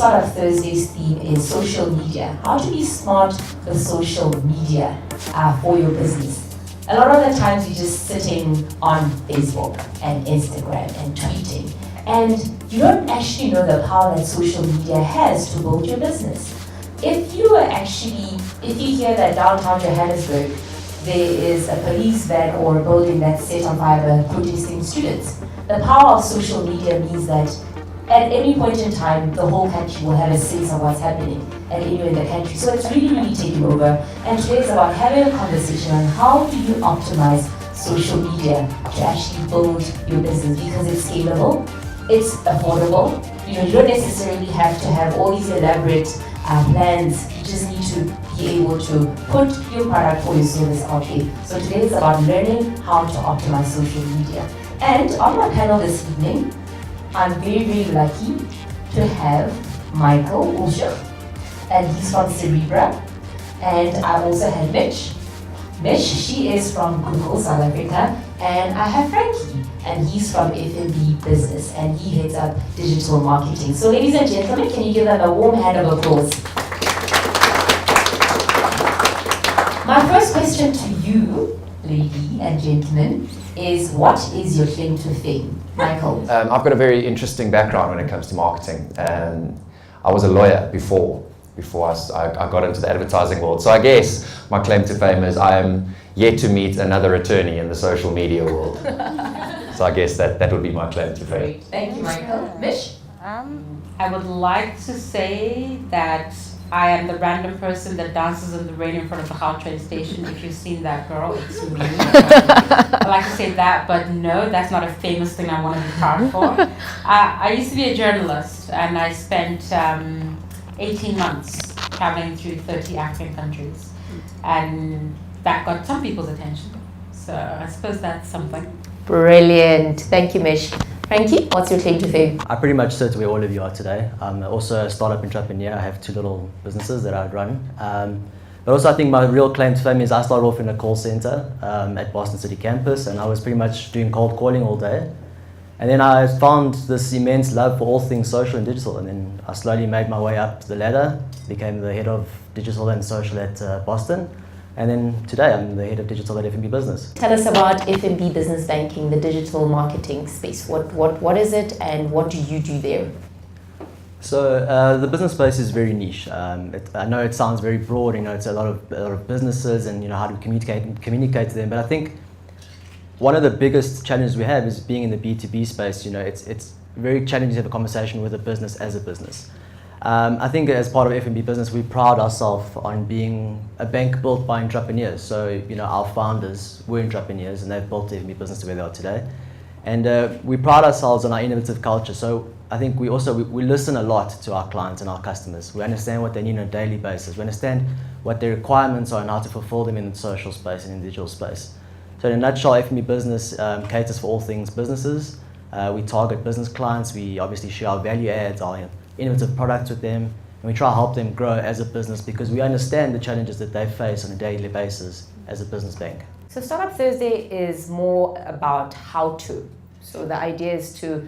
Startup Thursday's theme is social media. How to be smart with social media for your business. A lot of the times you're just sitting on Facebook and Instagram and tweeting, and you don't actually know the power that social media has to build your business. If you hear that downtown Johannesburg, there is a police van or a building that's set on fire by protesting students, the power of social media means that at any point in time, the whole country will have a sense of what's happening at anywhere in the country. So it's really taking over. And today is about having a conversation on how do you optimize social media to actually build your business, because it's scalable, it's affordable. You don't necessarily have to have all these elaborate plans. You just need to be able to put your product or your service out there. So today is about learning how to optimize social media. And on my panel this evening, I'm very lucky to have Michael Usher, and he's from Cerebra. And I also have Mitch. She is from Google, South Africa. And I have Frankie, and he's from F&B Business, and he heads up digital marketing. So ladies and gentlemen, can you give them a warm hand of applause? My first question to you, lady and gentlemen, is what is your claim to fame? Michael? I've got a very interesting background when it comes to marketing. I was a lawyer before I got into the advertising world. So I guess my claim to fame is I am yet to meet another attorney in the social media world. So I guess that would be my claim to fame. Great. Thank you, Michael. Mish? I would like to say that I am the random person that dances in the rain in front of the Gautrain train station. If you've seen that girl, it's me. I like to say that, but no, that's not a famous thing I want to be proud for. I used to be a journalist, and I spent 18 months traveling through 30 African countries, and that got some people's attention. So I suppose that's something. Brilliant. Thank you, Mish. Frankie, what's your claim to fame? I pretty much sit where all of you are today. I'm also a startup entrepreneur. I have 2 little businesses that I run. But also I think my real claim to fame is I started off in a call center at Boston City campus, and I was pretty much doing cold calling all day. And then I found this immense love for all things social and digital, and then I slowly made my way up the ladder, became the head of digital and social at Boston. And then today I'm the head of digital at F&B Business. Tell us about F&B Business Banking, the digital marketing space. What is it, and what do you do there? So the business space is very niche. I know it sounds very broad. It's a lot of businesses, and how to communicate to them. But I think one of the biggest challenges we have is being in the B2B space. It's very challenging to have a conversation with a business as a business. I think as part of F&B Business, we pride ourselves on being a bank built by entrepreneurs. So, our founders were entrepreneurs, and they've built F&B Business to where they are today. And we pride ourselves on our innovative culture. So I think we listen a lot to our clients and our customers. We understand what they need on a daily basis. We understand what their requirements are and how to fulfill them in the social space and in the digital space. So in a nutshell, F&B Business caters for all things businesses. We target business clients. We obviously share our value adds, our innovative products with them, and we try to help them grow as a business because we understand the challenges that they face on a daily basis as a business bank. So Startup Thursday is more about how to. So the idea is to,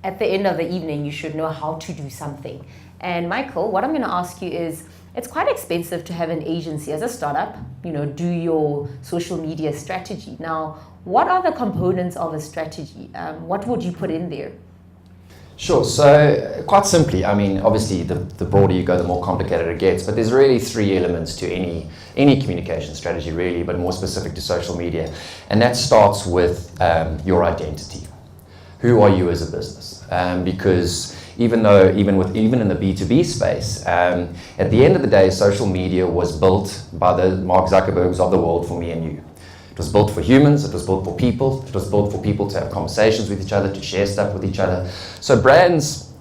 at the end of the evening, you should know how to do something. And Michael, what I'm going to ask you is, it's quite expensive to have an agency as a startup, do your social media strategy. Now, what are the components of a strategy? What would you put in there? Sure, so quite simply, obviously the broader you go, the more complicated it gets, but there's really 3 elements to any communication strategy really, but more specific to social media. And that starts with your identity. Who are you as a business? Because even in the B2B space, at the end of the day, social media was built by the Mark Zuckerbergs of the world for me and you. It was built for humans, it was built for people, it was built for people to have conversations with each other, to share stuff with each other. So brands,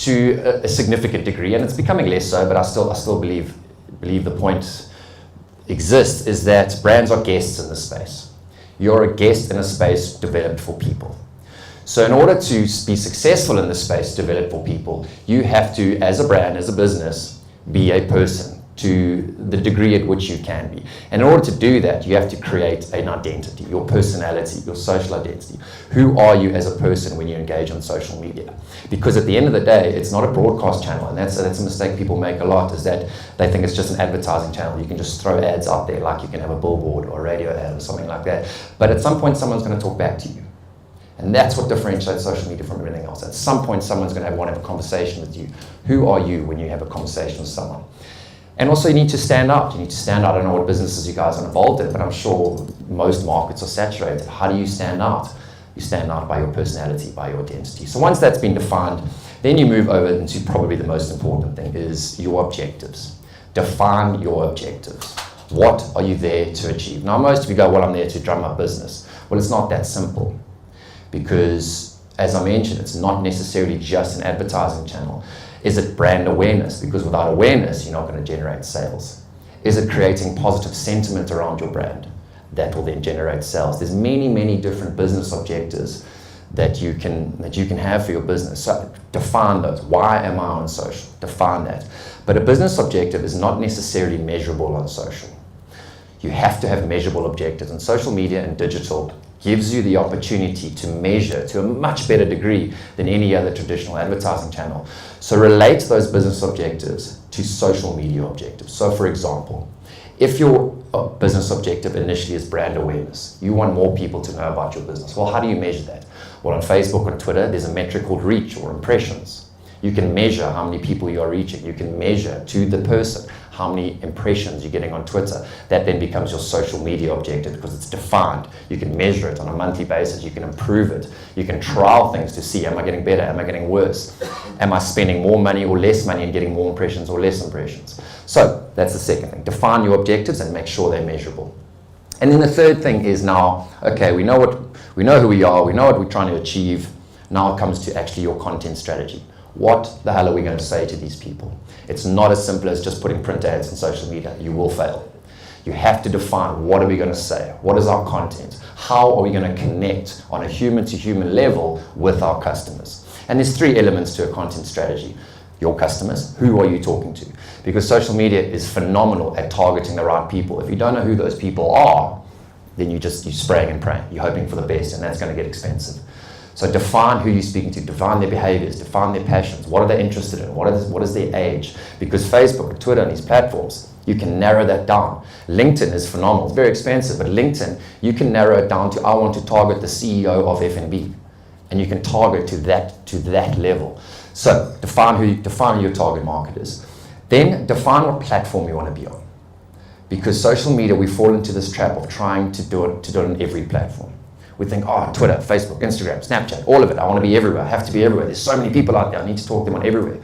to a significant degree, and it's becoming less so, but I still believe the point exists, is that brands are guests in this space. You're a guest in a space developed for people. So in order to be successful in this space developed for people, you have to, as a brand, as a business, be a person. to the degree at which you can be. And in order to do that, you have to create an identity, your personality, your social identity. Who are you as a person when you engage on social media? Because at the end of the day, it's not a broadcast channel, and that's a mistake people make a lot, is that they think it's just an advertising channel. You can just throw ads out there like you can have a billboard or a radio ad or something like that. But at some point, someone's going to talk back to you. And that's what differentiates social media from everything else. At some point, someone's going to want to have a conversation with you. Who are you when you have a conversation with someone? And also you need to stand out. You need to stand out. I don't know what businesses you guys are involved in, but I'm sure most markets are saturated. How do you stand out? You stand out by your personality, by your identity. So once that's been defined, then you move over into probably the most important thing, is your objectives. Define your objectives. What are you there to achieve? Now most of you go, well, I'm there to drum up business. Well, it's not that simple, because as I mentioned, it's not necessarily just an advertising channel. Is it brand awareness? Because without awareness, you're not going to generate sales. Is it creating positive sentiment around your brand? That will then generate sales. There's many, many different business objectives that you can have for your business. So define those. Why am I on social? Define that. But a business objective is not necessarily measurable on social. You have to have measurable objectives, and social media and digital gives you the opportunity to measure to a much better degree than any other traditional advertising channel. So relate those business objectives to social media objectives. So for example, if your business objective initially is brand awareness, you want more people to know about your business. Well, how do you measure that? Well, on Facebook and Twitter, there's a metric called reach or impressions. You can measure how many people you are reaching. You can measure to the person how many impressions you're getting on Twitter. That then becomes your social media objective because it's defined. You can measure it on a monthly basis. You can improve it. You can trial things to see, am I getting better? Am I getting worse? Am I spending more money or less money and getting more impressions or less impressions? So that's the second thing. Define your objectives and make sure they're measurable. And then the third thing is now, okay, we know who we are, we know what we're trying to achieve. Now it comes to actually your content strategy. What the hell are we going to say to these people? It's not as simple as just putting print ads on social media. You will fail. You have to define, what are we going to say? What is our content? How are we going to connect on a human-to-human level with our customers? And there's three elements to a content strategy. Your customers, who are you talking to? Because social media is phenomenal at targeting the right people. If you don't know who those people are, then you're spraying and praying. You're hoping for the best, and that's going to get expensive. So define who you're speaking to, define their behaviors, define their passions. What are they interested in? What is their age? Because Facebook and Twitter and these platforms, you can narrow that down. LinkedIn is phenomenal. It's very expensive, but LinkedIn, you can narrow it down to, I want to target the CEO of F&B. And you can target to that level. So define who your target market is. Then define what platform you want to be on. Because social media, we fall into this trap of trying to do it on every platform. We think, oh, Twitter, Facebook, Instagram, Snapchat, all of it. I want to be everywhere. I have to be everywhere. There's so many people out there. I need to talk to them on everywhere.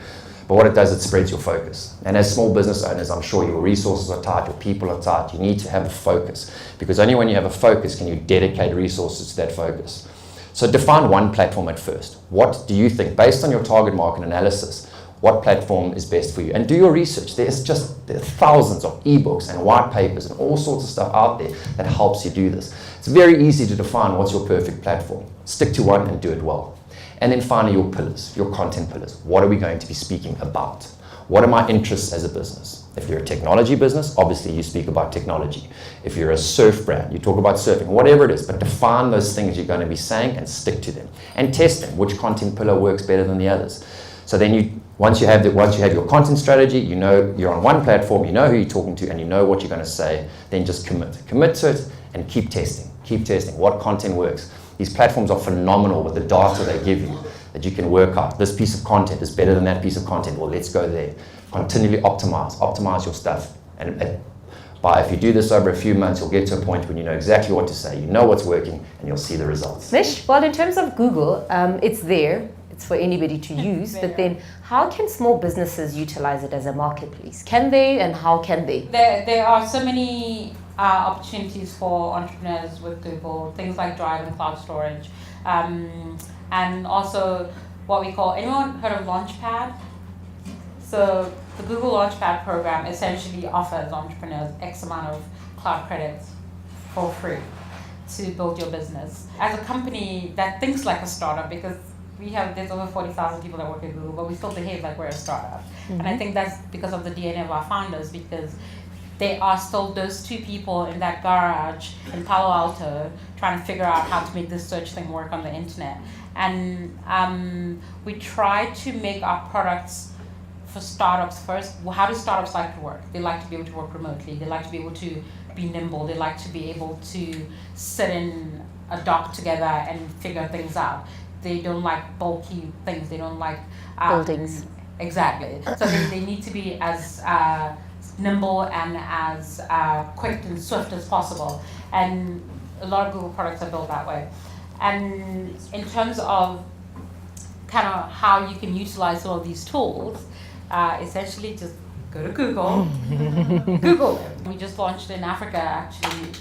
But what it does, it spreads your focus. And as small business owners, I'm sure your resources are tight, your people are tight. You need to have a focus. Because only when you have a focus can you dedicate resources to that focus. So define one platform at first. What do you think, based on your target market analysis, what platform is best for you? And do your research. There are thousands of ebooks and white papers and all sorts of stuff out there that helps you do this. It's very easy to define what's your perfect platform. Stick to one and do it well. And then finally, your pillars, your content pillars. What are we going to be speaking about? What are my interests as a business? If you're a technology business, obviously you speak about technology. If you're a surf brand, you talk about surfing, whatever it is, but define those things you're going to be saying and stick to them. And test them, which content pillar works better than the others. So then once you have your content strategy, you know you're on one platform, you know who you're talking to, and you know what you're going to say, then just commit. Commit to it and keep testing. Keep testing what content works. These platforms are phenomenal with the data they give you that you can work out. This piece of content is better than that piece of content. Well, let's go there. Continually optimize your stuff. And if you do this over a few months, you'll get to a point when you know exactly what to say. You know what's working, and you'll see the results. Nish, well, in terms of Google, it's there. It's for anybody to use. But then how can small businesses utilize it as a marketplace? Can they, and how can they? There are so many opportunities for entrepreneurs with Google, things like Drive and cloud storage. And also what we call, anyone heard of Launchpad? So the Google Launchpad program essentially offers entrepreneurs X amount of cloud credits for free to build your business. As a company that thinks like a startup, because there's over 40,000 people that work at Google, but we still behave like we're a startup. And I think that's because of the DNA of our founders, because they are still those two people in that garage in Palo Alto trying to figure out how to make this search thing work on the internet. And we try to make our products for startups first. Well, how do startups like to work? They like to be able to work remotely. They like to be able to be nimble. They like to be able to sit in a dock together and figure things out. They don't like bulky things. They don't like Buildings. Exactly. So they need to be as nimble and as quick and swift as possible. And a lot of Google products are built that way. And in terms of kind of how you can utilize all of these tools, essentially just go to Google, Google it. We just launched in Africa, actually,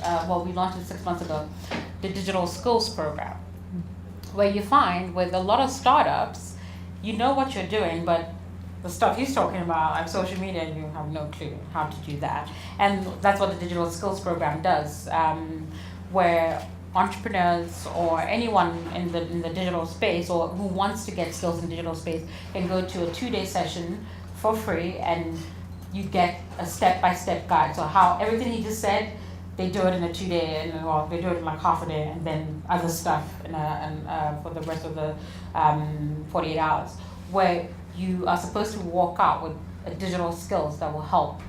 we launched it 6 months ago, the Digital Skills Program, where you find with a lot of startups, you know what you're doing, but the stuff he's talking about, like social media, and you have no clue how to do that. And that's what the Digital Skills Program does, where entrepreneurs or anyone in the digital space or who wants to get skills in digital space can go to a 2-day session for free, and you get a step-by-step guide. So how everything he just said, they do it in a 2-day, and they do it in like half a day, and then other stuff for the rest of the 48 hours, where you are supposed to walk out with digital skills that will help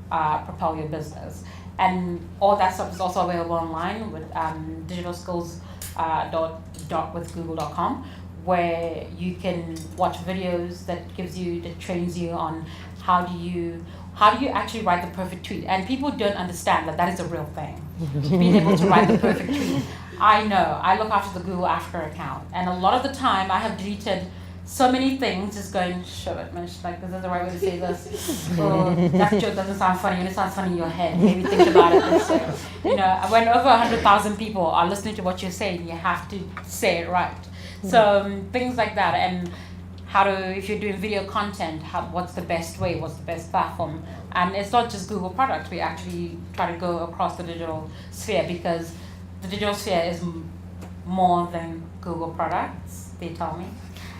propel your business. And all that stuff is also available online with digitalskills.withgoogle.com, where you can watch videos that trains you on how do you actually write the perfect tweet. And people don't understand that is a real thing. Being able to write the perfect tweet. I know, I look after the Google Africa account, and a lot of the time I have deleted so many things, just going, shove it, man, like, this is the right way to say this. Or that joke doesn't sound funny, and it sounds funny in your head. Maybe think about it this way. You know, when over 100,000 people are listening to what you're saying, you have to say it right. So things like that, and if you're doing video content, what's the best way, what's the best platform? And it's not just Google products, we actually try to go across the digital sphere, because the digital sphere is more than Google products, they tell me.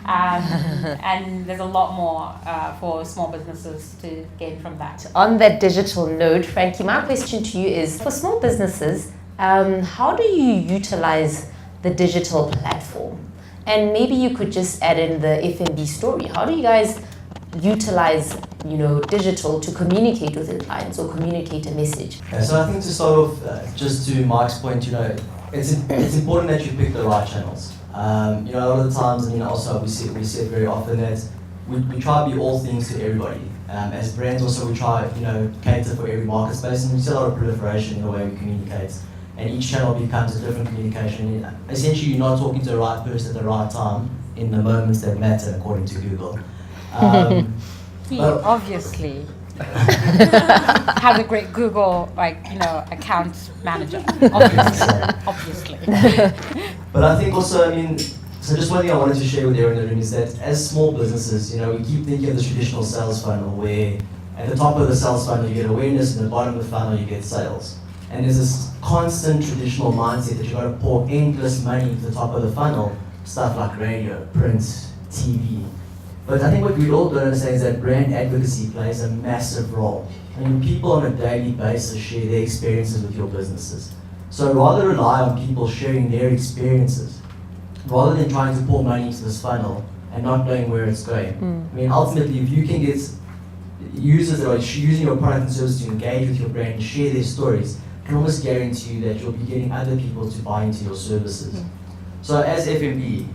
And there's a lot more for small businesses to gain from that. On that digital note, Frankie, my question to you is, for small businesses, how do you utilize the digital platform? And maybe you could just add in the F&B story. How do you guys utilize, digital to communicate with your clients or communicate a message? So I think to start off, just to Mike's point, it's important that you pick the right channels. A lot of the times, also we see it very often that we try to be all things to everybody. As brands also, we try, cater for every market space, and we see a lot of proliferation in the way we communicate. And each channel becomes a different communication. Essentially, you're not talking to the right person at the right time in the moments that matter, according to Google. He obviously has a great Google, account manager. Obviously. But I think also, so just one thing I wanted to share with everyone in the room is that as small businesses, we keep thinking of the traditional sales funnel where at the top of the sales funnel you get awareness, and at the bottom of the funnel you get sales. And there's this constant traditional mindset that you've got to pour endless money into the top of the funnel, stuff like radio, print, TV. But I think what we all don't understand is that brand advocacy plays a massive role. People on a daily basis share their experiences with your businesses. So rather rely on people sharing their experiences, rather than trying to pour money into this funnel and not knowing where it's going. Ultimately, if you can get users that are using your product and service to engage with your brand and share their stories, I can almost guarantee you that you'll be getting other people to buy into your services. So as F&B,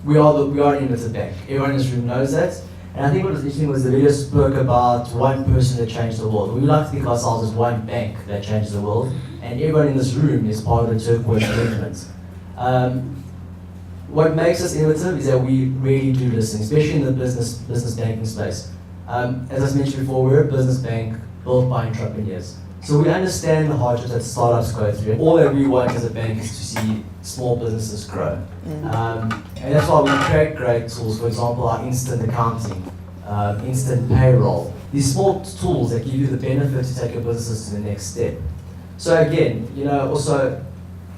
we are an innovative bank. Everyone in this room knows that. And I think what was interesting was the video spoke about one person that changed the world. We like to think of ourselves as one bank that changed the world, and everyone in this room is part of the turquoise movement. What makes us innovative is that we really do listen, especially in the business banking space. As I mentioned before, we're a business bank built by entrepreneurs. So we understand the hardships that startups go through. All that we want as a bank is to see small businesses grow. And that's why we create great tools, for example, our instant accounting, instant payroll. These small tools that give you the benefit to take your businesses to the next step. So again, also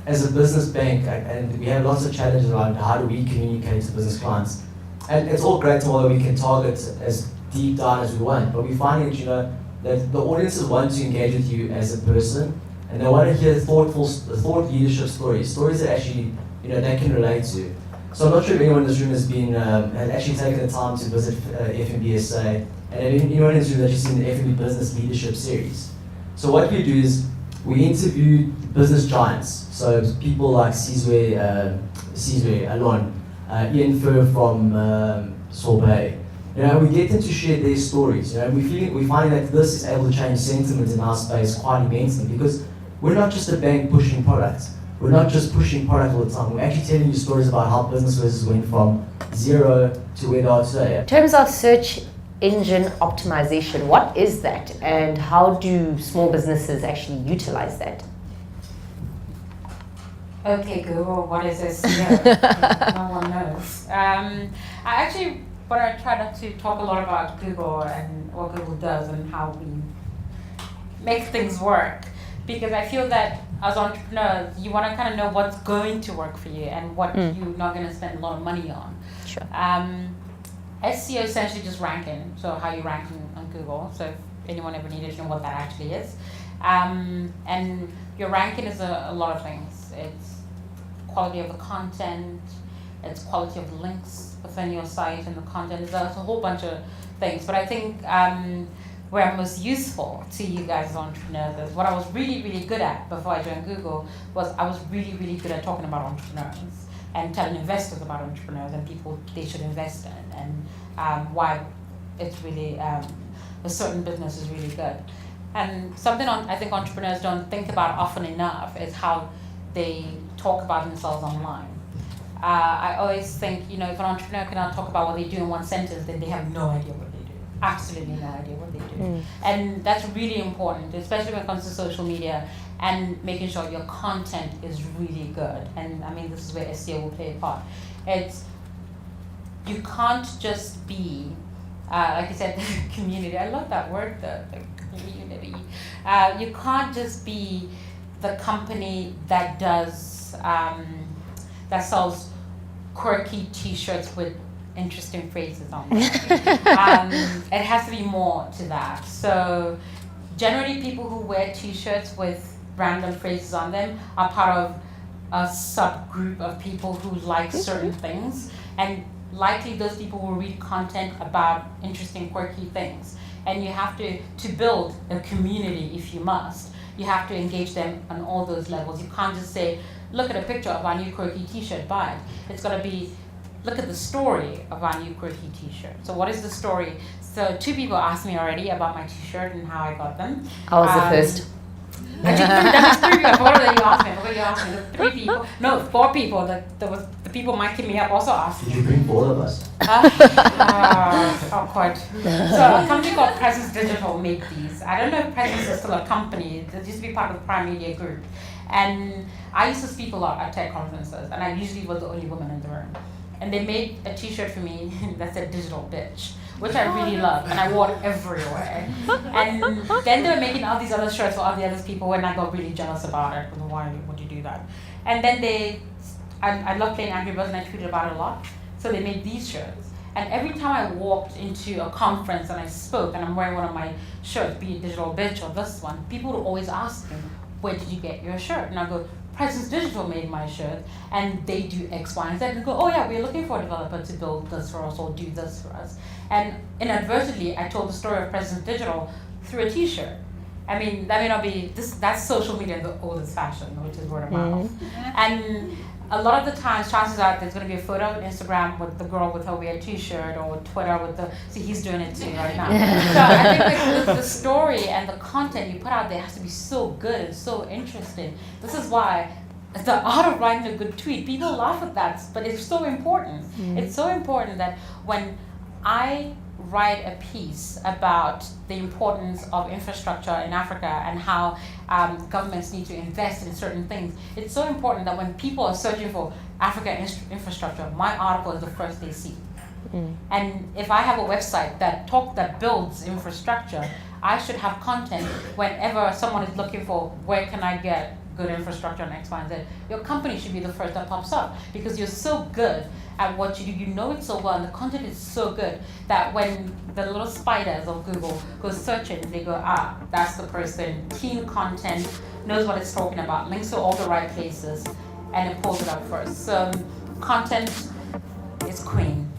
as a business bank, and we have lots of challenges around how do we communicate to business clients. And it's all great and well that we can target as deep down as we want, but we find that, that the audiences want to engage with you as a person, and they want to hear thought leadership stories that actually, they can relate to. So I'm not sure if anyone in this room has actually taken the time to visit FMBSA, and if anyone in this room has actually seen the FMB Business Leadership Series. So what we do is we interview business giants, so people like Sizwe Alon, Ian Fur from Sorbet. We get them to share their stories. We find that this is able to change sentiment in our space quite immensely, because we're not just a bank pushing products. We're not just pushing product all the time. We're actually telling you stories about how businesses went from zero to where they are today. In terms of search engine optimization, what is that, and how do small businesses actually utilize that? Okay, Google, what is SEO? No one knows. I actually want to try not to talk a lot about Google and what Google does and how we make things work, because I feel that as entrepreneurs, you want to kind of know what's going to work for you and what you're not going to spend a lot of money on. Sure. SEO essentially just ranking, so how you rank on Google. So if anyone ever needed to know what that actually is. And your ranking is a lot of things. It's quality of the content, it's quality of the links within your site and the content. It's a whole bunch of things. But I think where I'm most useful to you guys as entrepreneurs is what I was really, really good at before I joined Google was I was really, really good at talking about entrepreneurs and telling investors about entrepreneurs and people they should invest in and why it's really, a certain business is really good. And something I think entrepreneurs don't think about often enough is how they talk about themselves online. I always think, if an entrepreneur cannot talk about what they do in one sentence, then they have no idea what they do. Absolutely no idea what they do. And that's really important, especially when it comes to social media and making sure your content is really good. And I mean, this is where SEO will play a part. You can't just be, like I said, community. I love that word, the community. You can't just be the company that does, that sells quirky t-shirts with interesting phrases on them. It has to be more to that. So generally people who wear t-shirts with random phrases on them are part of a subgroup of people who like certain things, and likely those people will read content about interesting, quirky things. And you have to build a community, if you must, you have to engage them on all those levels. You can't just say, look at a picture of our new quirky t-shirt, buy it. It's got to be, look at the story of our new quirky t-shirt. So what is the story? So 2 people asked me already about my t-shirt and how I got them. I was the first. That was 3 people. What did you ask me? What did you ask me? The 3 people? No, 4 people. The people miking me up also asked me. Did you bring 4 of us? Awkward. So a company called Presence Digital made these. I don't know if Presence is still a company. It used to be part of the Prime Media Group. And I used to speak a lot at tech conferences, and I usually was the only woman in the room. And they made a t-shirt for me that said digital bitch, which I really loved, and I wore it everywhere. And then they were making all these other shirts for all the other people, and I got really jealous about it. Why would you do that? And then I love playing Angry Birds, and I tweeted about it a lot. So they made these shirts. And every time I walked into a conference and I spoke, and I'm wearing one of my shirts, be it digital bitch or this one, people would always ask me, where did you get your shirt? And I go, Presence Digital made my shirt, and they do X, Y, and Z. And go, oh yeah, we're looking for a developer to build this for us or do this for us. And inadvertently, I told the story of Presence Digital through a t-shirt. I mean, that may not be, that's social media in the oldest fashion, which is word of mouth. And a lot of the times, chances are there's going to be a photo on Instagram with the girl with her weird t-shirt, or Twitter with the, see, he's doing it too right now. So I think the story and the content you put out there has to be so good and so interesting. This is why the art of writing a good tweet, people laugh at that, but it's so important. It's so important that when I write a piece about the importance of infrastructure in Africa and how governments need to invest in certain things, it's so important that when people are searching for Africa infrastructure, my article is the first they see. And if I have a website that builds infrastructure, I should have content whenever someone is looking for where can I get good infrastructure and X, Y, and Z, your company should be the first that pops up because you're so good at what you do. You know it so well, and the content is so good that when the little spiders of Google go searching, they go, that's the person, keen content, knows what it's talking about, links to all the right places, and it pulls it up first. So content is queen.